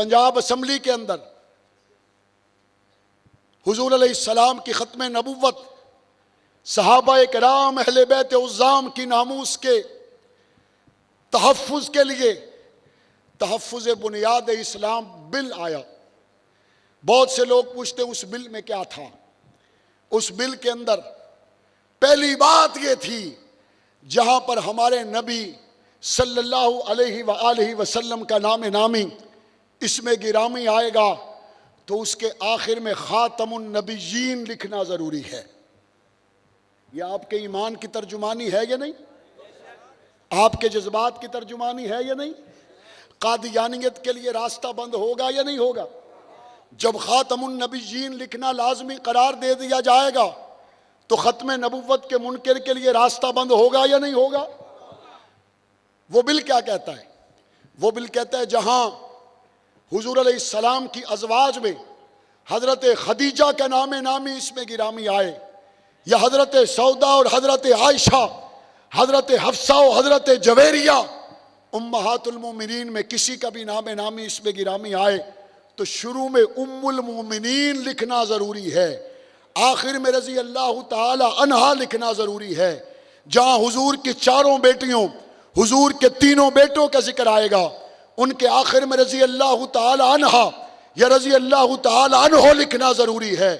Punjab assembly के अंदर हुजूर अलैहिस्सलाम की ख़त्म नबुव्वत, सहाबा किराम अहले बैत उज़्ज़ाम की नामूस के तहफ़्फ़ुज़ के लिए तहफ़्फ़ुज़ बुनियाद इस्लाम बिल आया। बहुत से लोग पूछते उस बिल में क्या था। उस बिल के अंदर पहली बात ये थी, जहाँ पर हमारे नबी सल्लल्लाहु अलैहि वसल्लम का नाम नामी इसमें गिरामी आएगा तो उसके आखिर में ख़ातमुन नबिय्यीन लिखना ज़रूरी है। यह आपके ईमान की तर्जुमानी है या नहीं? आपके जज्बात की तर्जुमानी है या नहीं? कादियानियत के लिए रास्ता बंद होगा या नहीं होगा? जब ख़ातमुन नबिय्यीन लिखना लाजमी करार दे दिया जाएगा तो ख़त्म नबुव्वत के मुनकिर के लिए रास्ता बंद होगा या नहीं होगा? वो बिल क्या कहता है? वो बिल कहता है जहाँ हुजूर अलैहिस्सलाम की अज़वाज में हज़रत खदीजा का नाम नामी इसमें गिरामी आए, या हज़रत सौदा और हज़रत आयशा, हज़रत हफ्सा और हज़रत जवेरिया उम्महातुल मोमिनीन में किसी का भी नाम नामी इसमें गिरामी आए तो शुरू में उम्मुल मोमिनीन लिखना ज़रूरी है, आखिर में रज़ी अल्लाह ताला अन्हा लिखना ज़रूरी है। जहाँ हुजूर की चारों बेटियों, हुजूर के तीनों बेटों का जिक्र आएगा, उनके आखिर में रज़ी अल्लाह ताला अन्हा या रज़ी अल्लाह ताला अन्हो लिखना ज़रूरी है।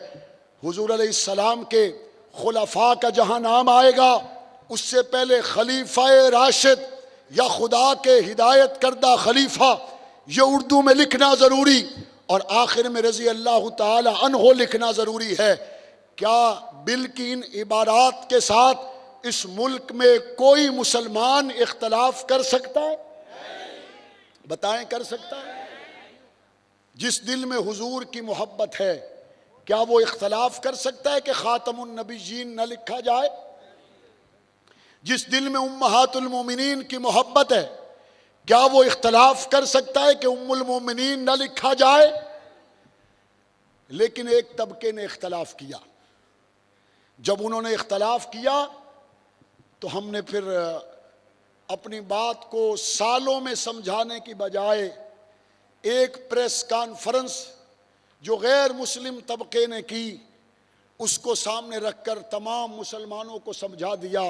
हुजूर अलैहिस्सलाम के खुलफा का जहाँ नाम आएगा उससे पहले खलीफा राशिद या खुदा के हिदायत करदा खलीफा ये उर्दू में लिखना ज़रूरी, और आखिर में रज़ी अल्लाह ताला अन्हो लिखना ज़रूरी है। क्या बिल की इन इबारात के साथ इस मुल्क में कोई मुसलमान इख्तलाफ कर सकता है? बताएं, कर सकता है? जिस दिल में हुजूर की मोहब्बत है क्या वो इख्तलाफ कर सकता है कि ख़ातमुन नबिय्यीन न लिखा जाए? जिस दिल में उम्महातुल मोमिनीन की मोहब्बत है क्या वो इख्तलाफ कर सकता है कि उम्मुल मोमिनीन न लिखा जाए? लेकिन एक तबके ने इख्तलाफ किया। जब उन्होंने इख्तलाफ किया तो हमने फिर अपनी बात को सालों में समझाने की बजाय एक प्रेस कॉन्फ्रेंस जो गैर मुस्लिम तबके ने की उसको सामने रखकर तमाम मुसलमानों को समझा दिया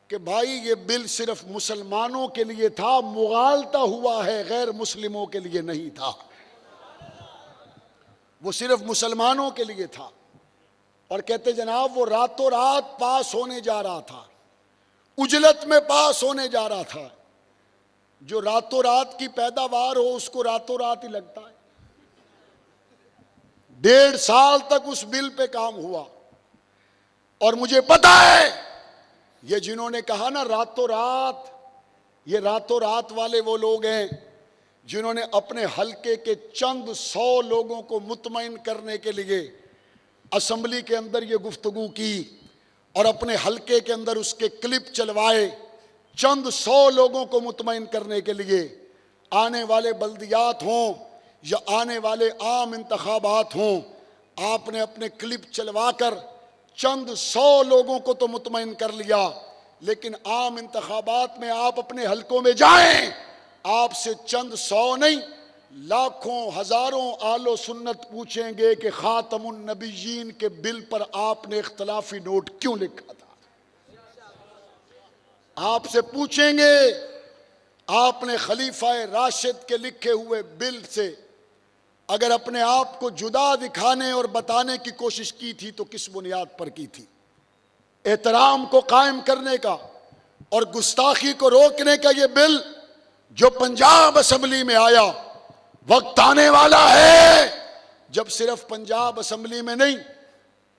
कि भाई ये बिल सिर्फ मुसलमानों के लिए था, मुगालता हुआ है, गैर मुस्लिमों के लिए नहीं था। वो सिर्फ मुसलमानों के लिए था। और कहते जनाब वो रातों रात पास होने जा रहा था, उजलत में पास होने जा रहा था। जो रातों रात की पैदावार हो उसको रातों रात ही लगता है। 1.5 साल तक उस बिल पे काम हुआ और मुझे पता है ये जिन्होंने कहा ना रातों रात, ये रातों रात वाले वो लोग हैं जिन्होंने अपने हलके के चंद 100 लोगों को मुतमईन करने के लिए असम्बली के अंदर ये गुफ्तगू की और अपने हलके के अंदर उसके क्लिप चलवाए। चंद 100 लोगों को मुतमईन करने के लिए आने वाले बल्दियात हों या आने वाले आम इंतखाबात हों, आपने अपने क्लिप चलवाकर चंद 100 लोगों को तो मुतमईन कर लिया, लेकिन आम इंतखाबात में आप अपने हलकों में जाएं, आपसे चंद 100 नहीं लाखों हजारों आलो सुन्नत पूछेंगे कि ख़ातमुन नबिय्यीन के बिल पर आपने इख्तलाफी नोट क्यों लिखा था। आपसे पूछेंगे आपने खलीफा राशिद के लिखे हुए बिल से अगर अपने आप को जुदा दिखाने और बताने की कोशिश की थी तो किस बुनियाद पर की थी? एहतराम को कायम करने का और गुस्ताखी को रोकने का ये बिल जो पंजाब असम्बली में आया, वक्त आने वाला है जब सिर्फ पंजाब असम्बली में नहीं,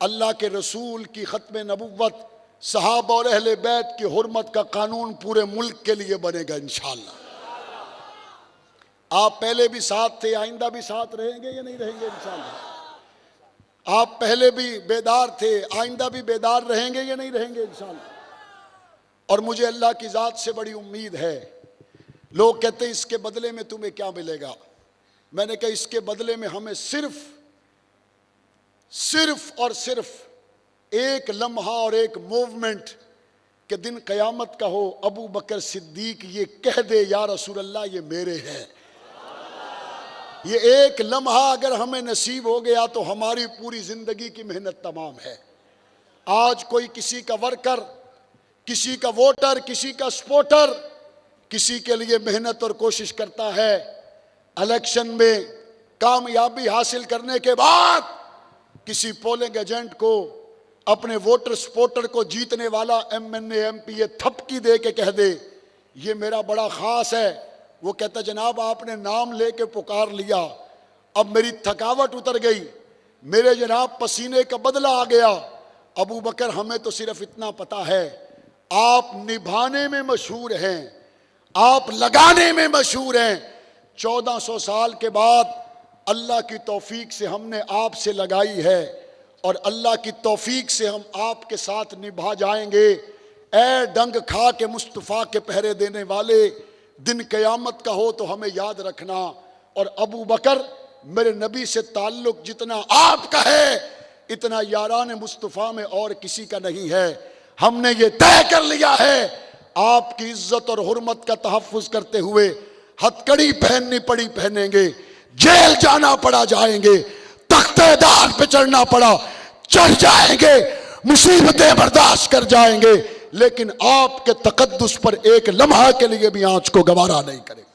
अल्लाह के रसूल की ख़त्म नबुव्वत, सहाबा और अहले बैत की हुर्मत का कानून पूरे मुल्क के लिए बनेगा इंशाअल्लाह। आप पहले भी साथ थे, आइंदा भी साथ रहेंगे या नहीं रहेंगे इंशाअल्लाह? आप पहले भी बेदार थे, आइंदा भी बेदार रहेंगे या नहीं रहेंगे इंशाअल्लाह? और मुझे अल्लाह की ज़ात से बड़ी उम्मीद है। लोग कहते हैं इसके बदले में तुम्हें क्या मिलेगा? मैंने कहा इसके बदले में हमें सिर्फ और सिर्फ एक लम्हा और एक मूवमेंट के दिन क़यामत का हो, अबू बकर सिद्दीक ये कह दे या रसूल अल्लाह ये मेरे हैं। ये एक लम्हा अगर हमें नसीब हो गया तो हमारी पूरी जिंदगी की मेहनत तमाम है। आज कोई किसी का वर्कर, किसी का वोटर, किसी का सपोर्टर, किसी के लिए मेहनत और कोशिश करता है। इलेक्शन में कामयाबी हासिल करने के बाद किसी पोलिंग एजेंट को, अपने वोटर सपोर्टर को जीतने वाला MNA MP थपकी दे के कह दे ये मेरा बड़ा खास है, वो कहता जनाब आपने नाम लेके पुकार लिया, अब मेरी थकावट उतर गई, मेरे जनाब पसीने का बदला आ गया। अबू बकर हमें तो सिर्फ इतना पता है, आप निभाने में मशहूर हैं, आप लगाने में मशहूर हैं। 1400 साल के बाद अल्लाह की तौफीक से हमने आपसे लगाई है और अल्लाह की तौफीक से हम आपके साथ निभा जाएंगे। ए डंग खा के मुस्तफ़ा के पहरे देने वाले, दिन क़यामत का हो तो हमें याद रखना। और अबू बकर मेरे नबी से ताल्लुक़ जितना आपका है इतना यारान मुस्तफ़ा में और किसी का नहीं है। हमने ये तय कर लिया है आपकी इज्जत और हुर्मत का तहफ़्फ़ुज़ करते हुए हथकड़ी पहननी पड़ी पहनेंगे, जेल जाना पड़ा जाएंगे, तख्तेदार पे चढ़ना पड़ा चढ़ जाएंगे, मुसीबतें बर्दाश्त कर जाएंगे, लेकिन आपके तकद्दुस पर एक लम्हा के लिए भी आंच को गवारा नहीं करेंगे।